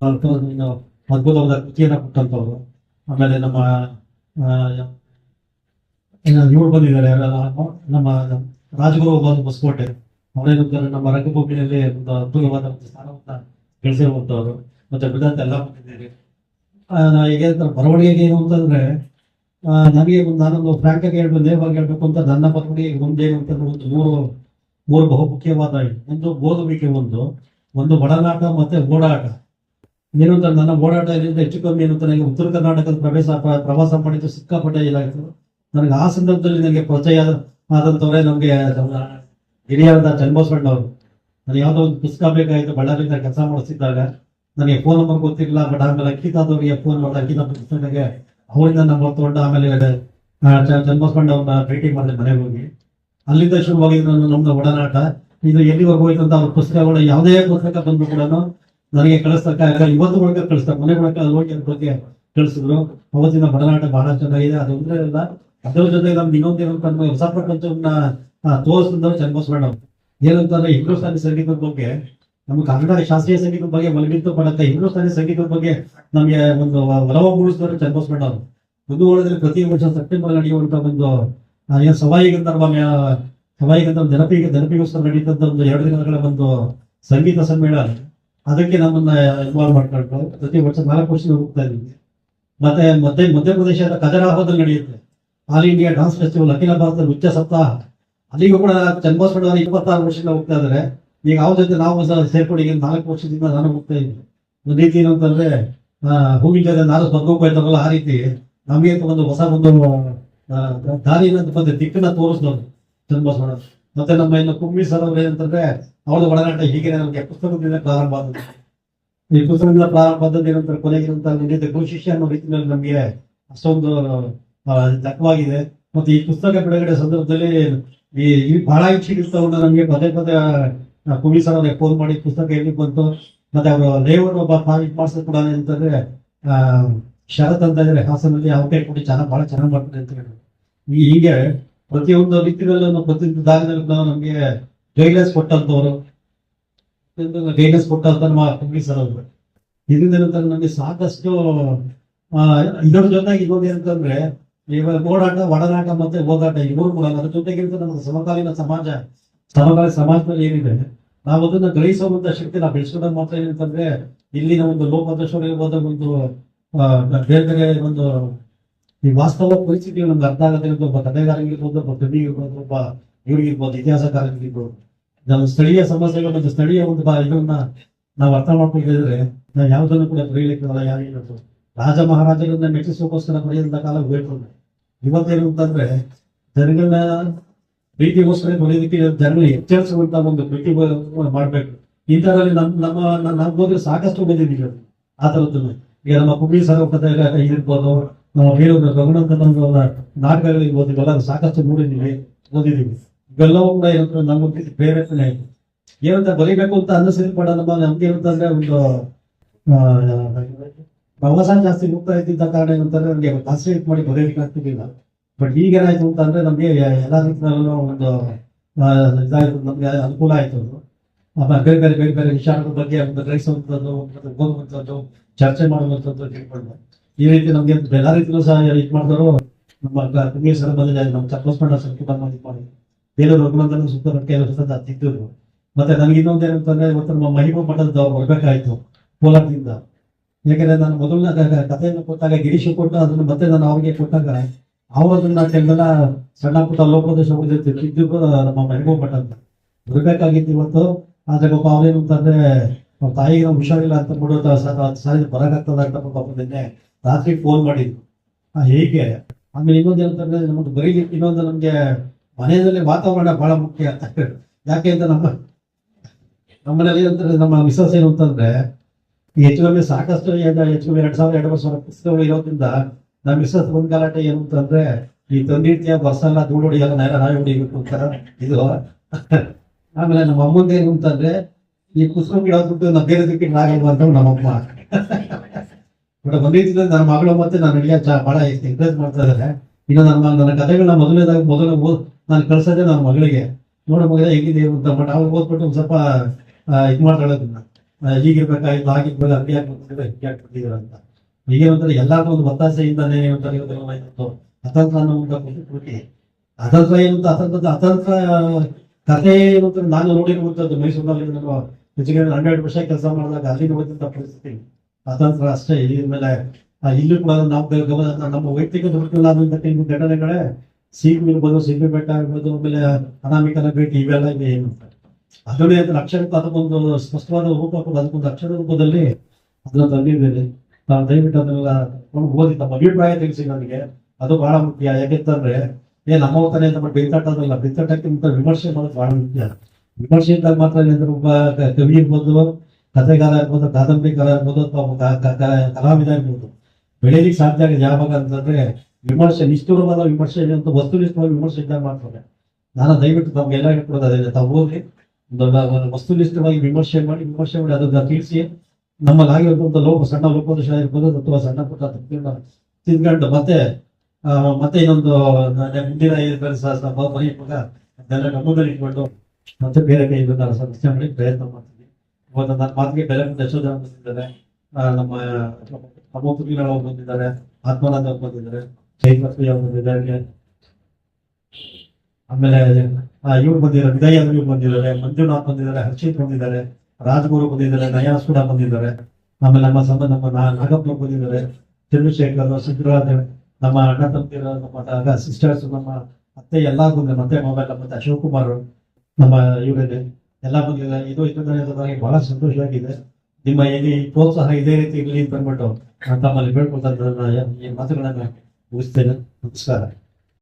ಇನ್ನು ಅದ್ಭುತವಾದ ಕೃತಿಯನ್ನ ಕೊಟ್ಟಂತವ್ರು. ಆಮೇಲೆ ನಮ್ಮ ಇವ್ರು ಬಂದಿದ್ದಾರೆ, ನಮ್ಮ ರಾಜಗುರು ಹೊಸಕೋಟೆ, ಅವರೇನಂತಾರೆ ನಮ್ಮ ರಂಗಭೂಮಿಯಲ್ಲಿ ಒಂದು ಅದ್ಭುತವಾದ ಒಂದು ಸ್ಥಾನವನ್ನ ಗಳಿಸಿರುವಂತವ್ರು. ಮತ್ತೆ ಬಿಡಂತ ಎಲ್ಲ ಬಂದಿದ್ದೀರಿ. ಈಗ ಬರವಣಿಗೆಗೆ ಏನು ಅಂತಂದ್ರೆ ನನಗೆ ನಾನೊಂದು ಫ್ರಾಂಕ್ ಆಗಿ ಹೇಳ್ಬೇಕು, ನೇರವಾಗಿ ಹೇಳ್ಬೇಕು ಅಂತ ನನ್ನ ಬರವಣಿಗೆ ಮುಂದೇನು ಅಂತಂದ್ರೆ ಒಂದು ಮೂರು ಬಹು ಮುಖ್ಯವಾದ ಒಂದು ಓದುವಿಕೆ, ಒಂದು ಒಡನಾಟ ಮತ್ತೆ ಓಡಾಟ. ಏನು ಅಂತ ನನ್ನ ಓಡಾಟ ಇದರಿಂದ ಹೆಚ್ಚು ಕಮ್ಮಿ ಏನು ಅಂತ ನನಗೆ ಉತ್ತರ ಕರ್ನಾಟಕದ ಪ್ರವಾಸ ಮಾಡಿದ್ದು ಸಿಕ್ಕಾಪಟ್ಟೆ ಇದಾಗಿತ್ತು. ನನಗೆ ಆ ಸಂದರ್ಭದಲ್ಲಿ ನನಗೆ ಪರಿಚಯ ಆದಂಥವ್ರೆ ನಮಗೆ ಹಿರಿಯರಾದ ಚನ್ನಬಸವಣ್ಣವರು. ನನಗೆ ಯಾವುದೋ ಒಂದು ಪುಸ್ತಕ ಬೇಕಾಯಿತು, ಬಳ್ಳಾರಿಯಿಂದ ಕೆಲಸ ಮಾಡಿಸಿದ್ದಾಗ ನನಗೆ ಫೋನ್ ನಂಬರ್ ಗೊತ್ತಿರಲಿಲ್ಲ. ಬಟ್ ಆಮೇಲೆ ಅಂಕಿತಾದವರಿಗೆ ಫೋನ್ ಮಾಡಿದ, ಅಂಕಿತ ಪುಸ್ತಕಕ್ಕೆ ಅವರಿಂದ ನಂಬರ್ ತಗೊಂಡು ಆಮೇಲೆ ಚನ್ನಬಸವಣ್ಣವ್ರನ್ನ ಭೇಟಿ ಮಾಡಿದೆ ಮನೆಗೆ ಹೋಗಿ. ಅಲ್ಲಿಂದ ಶುರುವಾಗಿದ್ದು ನಮ್ದು ಒಡನಾಟ. ಇದು ಎಲ್ಲಿವರೆಗೂ ಹೋಯ್ತು ಅಂತ ಅವ್ರ ಪುಸ್ತಕಗಳು ಯಾವುದೇ ಪುಸ್ತಕ ಬಂದ್ರು ಕೂಡ ನನಗೆ ಕಳಿಸ್ತಕ್ಕ ಇವತ್ತು ಒಳಗೆ ಕಳಿಸ್ತಾರೆ, ಮನೆ ಒಳಗೆ ಅಲ್ಲಿ ಹೋಗಿ ಅದ್ರ ಬಗ್ಗೆ ಕಳಿಸಿದ್ರು. ಅವತ್ತಿನ ಒಡನಾಟ ಬಹಳ ಚೆನ್ನಾಗಿದೆ. ಅದೊಂದ್ರೆ ಅಲ್ಲ, ಅದರ ಜೊತೆಗೆ ನಮ್ದು ಇನ್ನೊಂದೇನು ಅಂತಂದ್ರೆ ಹೊಸ ಪ್ರಪಂಚವನ್ನ ತೋರಿಸಿದ್ರು ಚನ್ನಬಸವಣ್ಣವ್ರು. ಏನಂತಂದ್ರೆ ಹಿಂದೂಸ್ತಾನಿ ಸಂಗೀತದ ಬಗ್ಗೆ, ನಮ್ಮ ಕನ್ನಡ ಶಾಸ್ತ್ರೀಯ ಸಂಗೀತದ ಬಗ್ಗೆ ಮಲಗಿತ್ತು ಪಡತ್ತೆ, ಹಿಂದೂಸ್ತಾನಿ ಸಂಗೀತದ ಬಗ್ಗೆ ನಮಗೆ ಒಂದು ಒಲವ ಮೂಡಿಸಿದ್ರು ಚನ್ನಬಸವಣ್ಣವರು. ಮುಂದುವರೆದಲ್ಲಿ ಪ್ರತಿ ವರ್ಷ ಸೆಪ್ಟೆಂಬರ್ ನಡೆಯುವಂತ ಒಂದು ಏನು ಸವಾಯಿ ಗಂಧರ್ವ ನೆನಪಿಗೋಸ್ಕರ ನಡೀತಂತ ಒಂದು 2 ದಿನಗಳ ಒಂದು ಸಂಗೀತ ಸಮ್ಮೇಳನ. ಅದಕ್ಕೆ ನಮ್ಮನ್ನ ಇನ್ವಾಲ್ವ್ ಮಾಡ್ಕೊಂಡು ಪ್ರತಿ ವರ್ಷ 4 ವರ್ಷ ಹೋಗ್ತಾ ಇದ್ದೀವಿ. ಮತ್ತೆ ಮಧ್ಯಪ್ರದೇಶದ ಖಜರಾಹೋದಲ್ಲಿ ನಡೆಯುತ್ತೆ ಆಲ್ ಇಂಡಿಯಾ ಡಾನ್ಸ್ ಫೆಸ್ಟಿವಲ್, ಅಖಿಲ ಭಾರತ ನೃತ್ಯ ಸಪ್ತಾಹ. ಅಲ್ಲಿಗೂ ಕೂಡ ಚನ್ನಬಸವಣ್ಣವರು 26 ವರ್ಷದಿಂದ ಹೋಗ್ತಾ ಇದ್ದಾರೆ. ಈಗ ಅವ್ರ ಜೊತೆ ನಾವು ಸೇರ್ಕೊಂಡು ಈಗ 4 ವರ್ಷದಿಂದ ನಾನು ಹೋಗ್ತಾ ಇದ್ದೀನಿ. ಒಂದು ರೀತಿ ಏನು ಅಂತಂದ್ರೆ ಹೂವಿನ ಜೊತೆ ನಾನು ಸ್ವರ್ಗಕ್ಕೆ ಹೋಯ್ತಾರಲ್ಲ, ಆ ರೀತಿ ನಮಗೆ ಒಂದು ಹೊಸ ಒಂದು ದಾರಿನ ಬಂದ ದಿಕ್ಕನ್ನ ತೋರಿಸಿದವರು ಚನ್ನಬಸವಣ್ಣ. ಮತ್ತೆ ನಮ್ಮ ಇನ್ನು ಕುಮ್ಮಿ ಸರ್ ಅವ್ರು ಏನಂತಂದ್ರೆ ಅವ್ರದ್ದು ಒಡನಾಟ ಹೀಗೆ ನಮಗೆ ಪುಸ್ತಕದಿಂದ ಪ್ರಾರಂಭ ಆದದ್ದು. ಈ ಪುಸ್ತಕದಿಂದ ಪ್ರಾರಂಭ ಆದದ್ದು ಏನಂತಾರೆ ಕೊನೆಗಿರಂತ ಗುರು ಶಿಷ್ಯ ಅನ್ನೋ ರೀತಿಯಲ್ಲಿ ನಮಗೆ ಅಷ್ಟೊಂದು ದಕ್ಕವಾಗಿದೆ. ಮತ್ತೆ ಈ ಪುಸ್ತಕ ಬಿಡುಗಡೆ ಸಂದರ್ಭದಲ್ಲಿ ಈ ಬಹಳ ಇಚ್ಛೆಗಿರ್ತವನ್ನ ನಮಗೆ ಪದೇ ಕುಮ್ಮಿ ಸರ್ ಅವ್ರಿಗೆ ಫೋನ್ ಮಾಡಿ ಪುಸ್ತಕ ಎಲ್ಲಿ ಬಂತು, ಮತ್ತೆ ಅವರು ಲೇವರ್ ಒಬ್ಬ ಮಾಡಿಸೋದು ಕೂಡ ಏನಂತಂದ್ರೆ ಶರತ್ ಅಂತ ಇದ್ರೆ ಹಾಸನಲ್ಲಿ ಅವ್ರಿಗೆ ಕೊಟ್ಟು ಬಹಳ ಚೆನ್ನಾಗಿ ಮಾಡ್ತಾರೆ ಅಂತ ಹೇಳಿದ್ರು. ಹೀಗೆ ಪ್ರತಿಯೊಂದು ರೀತಿಯಲ್ಲೂ ಪ್ರತಿಯೊಂದು ದಾರಿನಲ್ಲಿ ನಮಗೆ ಗೈಡ್ಲೈನ್ಸ್ ಕೊಟ್ಟಂತವ್ರು, ನಮ್ಮ ಕುಮ್ಮಿ ಸರ್ ಅವರು. ಇದರಿಂದ ಏನಂತಾರೆ ನಮಗೆ ಸಾಕಷ್ಟು ಇದರ ಜೊತೆಗೆ ಇನ್ನೊಂದು ಏನಂತಂದ್ರೆ ಇವಾಗ ಒಡನಾಟ ಮತ್ತೆ ಓದಾಟ ಇವರು ಕೂಡ ಅದ್ರ ಜೊತೆಗೆ ನಮ್ಗೆ ಸಮಕಾಲೀನ ಸಮಾಜದಲ್ಲಿ ಏನಿದೆ ನಾವು ಅದನ್ನ ಗ್ರಹಿಸುವಂತ ಶಕ್ತಿ ನಾವು ಬೆಳೆಸ್ಕೊಂಡಾಗ ಮಾತ್ರ ಏನಂತಂದ್ರೆ ಇಲ್ಲಿನ ಒಂದು ಲೋಕದರ್ಶನ ಇರ್ಬೋದು, ಒಂದು ಬೇರೆ ಒಂದು ಈ ವಾಸ್ತವ ಪರಿಸ್ಥಿತಿ ನಮ್ಗೆ ಅರ್ಥ ಆಗತ್ತೆ. ಒಬ್ಬ ಕಥೆಗಾರನಿರ್ಬೋದು, ಒಬ್ಬ ಕವಿಗಿರ್ಬೋದು, ಒಬ್ಬ ಇವ್ರಿಗಿರ್ಬೋದು, ಇತಿಹಾಸಕಾರನಿರ್ಬೋದು, ನಮ್ಮ ಸ್ಥಳೀಯ ಸಮಸ್ಯೆಗಳು ಮತ್ತು ಸ್ಥಳೀಯ ಒಂದು ಇದನ್ನ ನಾವು ಅರ್ಥ ಮಾಡ್ಕೊಂಡಿದ್ರೆ ನಾವು ಯಾವುದನ್ನು ಕೂಡ ಬರೀಲಿಕ್ಕೆ ಯಾರಿಗೂ ರಾಜ ಮಹಾರಾಜರನ್ನ ಮೆಚ್ಚಿಸೋಕೋಸ್ಕರ ಬರೆಯಂತ ಕಾಲ ಹೋಯ್ತು. ಇವತ್ತೇನು ಅಂತಂದ್ರೆ ಜನಗಳನ್ನ ಪ್ರೀತಿಗೋಸ್ಕರ ಬರೆಯೋದಕ್ಕೆ ಜನಗಳು ಎಚ್ಚರಿಸುವಂತ ಒಂದು ಪ್ರೀತಿ ಮಾಡ್ಬೇಕು. ಇಂಥದ್ರಲ್ಲಿ ನಾವು ಹೋದ್ರೆ ಸಾಕಷ್ಟು ಬಂದಿದ್ದೀವಿ ಆ ತರದ್ದು. ಈಗ ನಮ್ಮ ಕುಮ್ಮಿ ಸರ್ ಕಥೆ ಇರ್ಬೋದು, ನಮ್ಮ ಬೇರೆ ರಘುನಾಥ ನಾಟಕಗಳಿರ್ಬೋದು, ಇವೆಲ್ಲ ಸಾಕಷ್ಟು ನೋಡಿದ್ದೀವಿ, ಓದಿದ್ದೀವಿ. ಇವೆಲ್ಲವೂ ಕೂಡ ಏನಂತ ನಮ್ಮ ಪ್ರೇರೇಪಣೆ ಆಯ್ತು. ಏನಂತ ಬರೀಬೇಕು ಅಂತ ಅನ್ನಿಸಿದ ಪಡ ನಮ್ಗೆ ಏನಂತಂದ್ರೆ ಒಂದು ಪ್ರವಾಸ ಜಾಸ್ತಿ ಹೋಗ್ತಾ ಇದ್ದಿದ್ದ ಕಾರಣ ಏನಂತಂದ್ರೆ ನಮ್ಗೆ ಕಾನ್ಸಂಟ್ರೇಟ್ ಮಾಡಿ ಬರೆಯೋದಕ್ಕೆ ಆಗ್ತಿರ್ಲಿಲ್ಲ. ಬಟ್ ಈಗೇನಾಯ್ತು ಅಂತಂದ್ರೆ ನಮ್ಗೆ ಎಲ್ಲ ರೀತಿಯಲ್ಲೂ ಒಂದು ಇದಾಯ್ತು, ನಮ್ಗೆ ಅನುಕೂಲ ಆಯ್ತು. ಬೇರೆ ವಿಚಾರಗಳ ಬಗ್ಗೆ ಒಂದು ಗ್ರಹಿಸುವಂಥದ್ದು, ಓದುವಂಥದ್ದು, ಚರ್ಚೆ ಮಾಡುವಂಥದ್ದು ತಿಳ್ಕೊಂಡು ಈ ರೀತಿ ನಮ್ಗೆ ಎಲ್ಲ ರೀತಿಯಲ್ಲೂ ಸಹ ಇದು ಮಾಡಿದವರು ನಮ್ಮ ಕುಮ್ಮಿ ಸರ್ ಬಂದಿದ್ದಾರೆ. ನಮ್ಮ ಚನ್ನಬಸವಣ್ಣ ಸಂಕೀಪ ಮಾಡಿ ಬೇರೆ ರಘುನಾಥನ ಸುತ್ತ ತಿದ್ದರು. ಮತ್ತೆ ನನಗೆ ಇನ್ನೊಂದು ಏನಂತಂದ್ರೆ ಇವತ್ತು ನಮ್ಮ ಮಹಿಮಾ ಮಠದ ಬರ್ಬೇಕಾಯ್ತು ಕೋಲಾರದಿಂದ. ಯಾಕಂದ್ರೆ ನಾನು ಮೊದಲನ ಕಥೆಯನ್ನು ಕೊಟ್ಟಾಗ ಗಿರೀಶ್ ಕೊಟ್ಟು ಅದನ್ನು ಮತ್ತೆ ನಾನು ಅವ್ರಿಗೆ ಕೊಟ್ಟಾಗ ಅವರು ಅದನ್ನ ಕೆಲವೆಲ್ಲ ಸಣ್ಣ ಪುಟ್ಟ ಲೋಕದೋಷ ತಿದ್ದಿದ್ದು ನಮ್ಮ ಮಹಿಮಾ ಮಠ ಅಂತ ಬರ್ಬೇಕಾಗಿತ್ತು ಇವತ್ತು. ಆದ್ರೆ ಪಾಪ ಅವ್ರೇನು ಅಂತಂದ್ರೆ ಅವ್ರ ತಾಯಿಗೆ ನಾವು ಹುಷಾರಿಲ್ಲ ಅಂತ ಬಿಡೋ ಸಾರಿ ಬರಕಾಗ್ತದ ಅಂತ ಪಾಪ ನಿನ್ನೆ ರಾತ್ರಿ ಫೋನ್ ಮಾಡಿದ್ರು. ಹೇಗೆ ಆಮೇಲೆ ಇನ್ನೊಂದು ಏನಂತಂದ್ರೆ ನಮ್ಮದು ಬರೀಲಿಕ್ಕೆ ಇನ್ನೊಂದು ನಮ್ಗೆ ಮನೆಯಲ್ಲಿ ವಾತಾವರಣ ಬಹಳ ಮುಖ್ಯ. ಯಾಕೆ ಅಂತ ನಮ್ಮನೇಲಿ ಅಂತಂದ್ರೆ ನಮ್ಮ ಮಿಸಸ್ ಏನು ಅಂತಂದ್ರೆ ಹೆಚ್ಚು ಕಮ್ಮಿ ಸಾಕಷ್ಟು ಹೆಚ್ಚು ಕಮ್ಮಿ 2000 ಪುಸ್ತಕಗಳು ಇರೋದ್ರಿಂದ ನಮ್ಮ ಮಿಸಸ್ ಒಂದ್ ಗಲಾಟೆ ಏನು ಅಂತಂದ್ರೆ ಈ ತಂದಿರ್ತೀಯ ಬಸ್ ಎಲ್ಲ ಧೂಳು ಹೊಡಿಯಲ್ಲ, ನಾಯಿ ಹೊಡಿಬೇಕು ಅಂತಾರ ಇದು. ಆಮೇಲೆ ನಮ್ಮ ಅಮ್ಮಂಗೆ ಏನು ಅಂತಂದ್ರೆ ಈ ಪುಸ್ತಕ ಇಡೋದ್ಬಿಟ್ಟು ನಾವು ಬೇರೆ ದಿಕ್ಕಿಗೆ ಆಗಲ್ವ ಅಂತ ನಮ್ಮಮ್ಮ ಬಂದಿದ್ದ ನನ್ನ ಮಗಳು ಮತ್ತೆ ನಾನು ಬಹಳ ಎಂಕರೇಜ್ ಮಾಡ್ತಾ ಇದ್ದಾರೆ. ಇನ್ನು ನನ್ನ ಕಥೆಗಳನ್ನ ಮೊದಲು ನಾನು ಕಳ್ಸೋದೇ ನನ್ನ ಮಗಳಿಗೆ, ನೋಡೋ ಮಗಳ ಹೇಗಿದೆ ಅಂತ. ಬಟ್ ಅವ್ರು ಓದ್ಬಿಟ್ಟು ಒಂದು ಸ್ವಲ್ಪ ಇದು ಮಾಡ್ಕೊಳ್ಳೋದನ್ನ ಹೀಗಿರ್ಬೇಕಾಗಿತ್ತು, ಆಗಿರ್ಬೇಕು, ಹಂಗೆ ಯಾಕೆ ಬಂದಿದ್ದೀರ, ಹಿಂಗೆ ಯಾಕೆ ಬಂದಿದ್ದೀರ ಅಂತ. ಹೀಗೆ ಒಂಥರ ಎಲ್ಲಾರ್ಗೂ ಒಂದು ಒತ್ತಾಸೆಯಿಂದಾನೇ ಒಂಥರ ಇವತ್ತು ಅತಂತ್ರ ಅನ್ನೋ ಒಂದು ಕೃತಿ. ಅತಂತ್ರ ಏನಂತ ಅತಂತ್ರ ಕಥೆ ಏನು ಅಂತ ನಾನು ನೋಡಿರುವಂತದ್ದು ಮೈಸೂರಿನಲ್ಲಿ ನಾನು ಹೆಚ್ಚಿಗೆ 12 ವರ್ಷ ಕೆಲಸ ಮಾಡಿದಾಗ ಅಲ್ಲಿ ನೋಡಿದಂತ ಪರಿಸ್ಥಿತಿ ಅತಂತ್ರ ಅಷ್ಟೇ. ಇದ್ರ ಮೇಲೆ ಇಲ್ಲೂ ಕೂಡ ನಾವು ನಮ್ಮ ವೈಯಕ್ತಿಕ ದುರ್ಗಲಾದಂತ ಘಟನೆಗಳೇ ಸೀಗು ಇರ್ಬೋದು, ಸಿಗ್ಬಿ ಬೆಟ್ಟ ಇರ್ಬೋದು, ಆಮೇಲೆ ಅನಾಮಿಕನ ಭೇಟಿ, ಇವೆಲ್ಲ ಇವೆ ಏನು ಅದನ್ನೇ ಅಕ್ಷರ ಅದಕ್ಕೊಂದು ಸ್ಪಷ್ಟವಾದ ರೂಪ ಕೂಡ ಅದಕ್ಕೊಂದು ಅಕ್ಷರ ರೂಪದಲ್ಲಿ ಅದನ್ನ ತಂದಿದ್ದೇನೆ. ನಾವು ದಯವಿಟ್ಟು ಅದನ್ನೆಲ್ಲ ಓದಿ ನಮ್ಮ ಅಭಿಪ್ರಾಯ ತಿಳಿಸಿ ನನಗೆ, ಅದು ಬಹಳ ಮುಖ್ಯ. ಯಾಕೆಂತಂದ್ರೆ ನಮ್ಮ ತಾನೇ ನಮ್ಮ ಬೆಂತಾಟದಲ್ಲ, ಬೆಂತಾಟಕ್ಕಿಂತ ವಿಮರ್ಶೆ ಮಾಡೋದು ಬಹಳ ಮುಖ್ಯ. ವಿಮರ್ಶೆ ಇದ್ದಾಗ ಮಾತ್ರ ಏನಾದ್ರು ಒಬ್ಬ ಕವಿ ಇರ್ಬೋದು, ಕಥೆಗಾರ ಇರ್ಬೋದು, ಕಾದಂಬರಿಕಾರ ಇರ್ಬೋದು, ಅಥವಾ ಕಲಾವಿದ ಇರ್ಬೋದು, ಬೆಳೆಯಲಿಕ್ಕೆ ಸಾಧ್ಯ ಆಗಿದೆ ಯಾವಾಗ ಅಂತಂದ್ರೆ ವಿಮರ್ಶೆ, ನಿಷ್ಠುರವಾದ ವಿಮರ್ಶೆ ಅಂತ ವಸ್ತುನಿಷ್ಠವಾದ ವಿಮರ್ಶೆ ಇದ್ದಾಗ ಮಾಡ್ತಾರೆ. ನಾನು ದಯವಿಟ್ಟು ತಮ್ಗೆಲ್ಲ ಹೇಳ್ಕೊಡೋದು ಅದೇ, ತಾವು ಓದಿ ವಸ್ತುನಿಷ್ಠವಾಗಿ ವಿಮರ್ಶೆ ಮಾಡಿ ಅದನ್ನ ತಿಳಿಸಿ ನಮ್ಮಲ್ಲಾಗಿರುವಂತ ಸಣ್ಣ ಲೋಪದೋಷ ಇರ್ಬೋದು ಅಥವಾ ಸಣ್ಣ ಪುಟ್ಟ ತಪ್ಪುಗಳನ್ನ ತಿದ್ಕೊಂಡು ಮತ್ತೆ ಇನ್ನೊಂದು ಮುಂದಿನ ಬರೀವಾಗ ಅದನ್ನೆಲ್ಲ ಗಮನದಲ್ಲಿ ಇಟ್ಕೊಂಡು ಮತ್ತೆ ಬೇರೆ ಕೈ ನಾನು ಸಮಸ್ಯೆ ಮಾಡಿ ಪ್ರಯತ್ನ ಮಾಡ್ತೀನಿ. ಇವತ್ತು ನನ್ನ ಮಾತಿಗೆ ಬೆಲೆ ಎಷ್ಟೋ ಜನ ಬಂದಿದ್ದಾರೆ. ನಮ್ಮ ಅವರು ಬಂದಿದ್ದಾರೆ, ಆತ್ಮನಾಥ್ ಅವರು ಬಂದಿದ್ದಾರೆ, ಜೈಮಸ್ವಿ ಅವರು ಬಂದಿದ್ದಾರೆ, ಆಮೇಲೆ ಇವ್ರು ಬಂದಿದ್ದಾರೆ, ವಿದಯ್ ಇವ್ರು ಬಂದಿದ್ದಾರೆ, ಮಂಜುನಾಥ್ ಬಂದಿದ್ದಾರೆ, ಹರ್ಷಿತ್ ಬಂದಿದ್ದಾರೆ, ರಾಜ್ಗುರು ಬಂದಿದ್ದಾರೆ, ನಯಾಸ್ ಕೂಡ ಬಂದಿದ್ದಾರೆ, ಆಮೇಲೆ ನಮ್ಮ ನಾಗಪ್ಪ ಬಂದಿದ್ದಾರೆ, ಚಂದ್ರಶೇಖರ್, ಸಿದ್ದರಾಜ್, ನಮ್ಮ ಅಣ್ಣ ತಮ್ಮದಿರ, ನಮ್ಮ ಸಿಸ್ಟರ್ಸ್, ನಮ್ಮ ಅತ್ತೆ ಎಲ್ಲ ಬಂದಿದ್ದಾರೆ, ಮತ್ತೆ ಮೊಬೈಲ್ ಮತ್ತೆ ಅಶೋಕ್ ಕುಮಾರ್, ನಮ್ಮ ಇವರಲ್ಲಿ ಎಲ್ಲ ಬಂದಿದ್ದಾರೆ. ಇದಕ್ಕೆ ಬಹಳ ಸಂತೋಷವಾಗಿದೆ. ನಿಮ್ಮ ಇಲ್ಲಿ ಪ್ರೋತ್ಸಾಹ ಇದೇ ರೀತಿ ಇರಲಿ ಅಂತ ಅಂದ್ಬಿಟ್ಟು ತಮ್ಮಲ್ಲಿ ಬೇಡ್ಕೊಳ್ತಾ ಈ ಮಾತುಗಳನ್ನ ಮುಗಿಸ್ತೇನೆ. ನಮಸ್ಕಾರ.